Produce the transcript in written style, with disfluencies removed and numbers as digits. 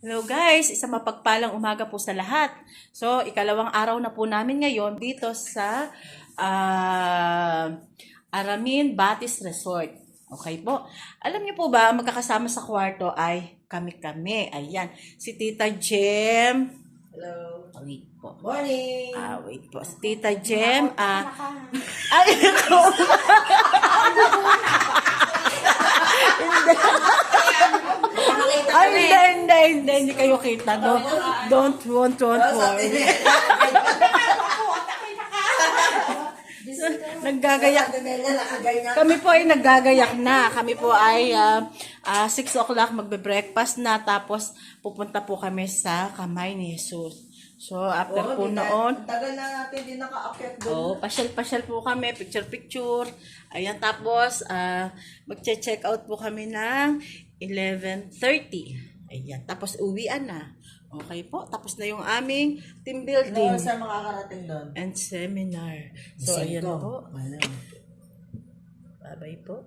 Hello guys, isang mapagpalang umaga po sa lahat. So, ikalawang araw na po namin ngayon dito sa Aramin Batis Resort. Okay po. Alam niyo po ba, magkakasama sa kwarto ay kami-kami. Ayan, si Tita Jem. Hello. Wait po. Morning. Wait po. Si Tita Jem. Ay, ako. Ay, hindi kayo kita. Don't worry. Naggagayak. Kami po ay naggagayak na. Kami po ay 6 o'clock magbe-breakfast na. Tapos pupunta po kami sa kamay ni Jesus. So, after po noon, tagal na natin din nakaakyat doon. oh, pasyal-pasyal po kami, picture-picture. Ayan, tapos, magche-check out po kami ng 11:30. Ayan, tapos uwian na. Okay po, tapos na yung aming team building. Ano sa makakarating doon? And seminar. So, ayan po. Wala. Bye-bye po.